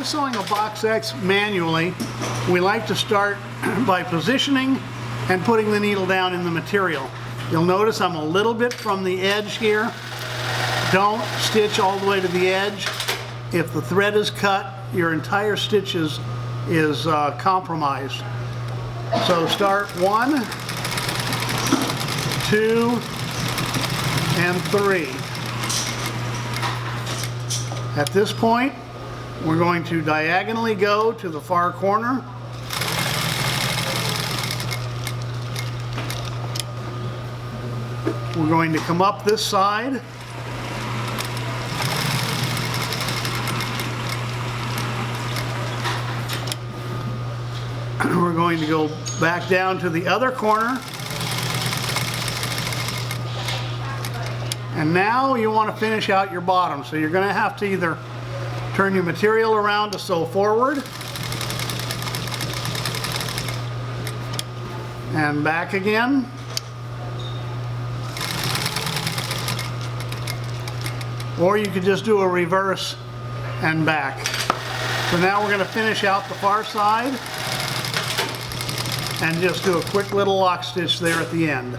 sewing a box X manually, we like to start by positioning and putting the needle down in the material. You'll notice I'm a little bit from the edge here. Don't stitch all the way to the edge. If the thread is cut, your entire stitch is compromised. So start 1, 2, and 3. At this point, we're going to diagonally go to the far corner. We're going to come up this side. We're going to go back down to the other corner. And now you want to finish out your bottom. So you're going to have to either turn your material around to sew forward and back again. Or you could just do a reverse and back. So now we're going to finish out the far side and just do a quick little lock stitch there at the end.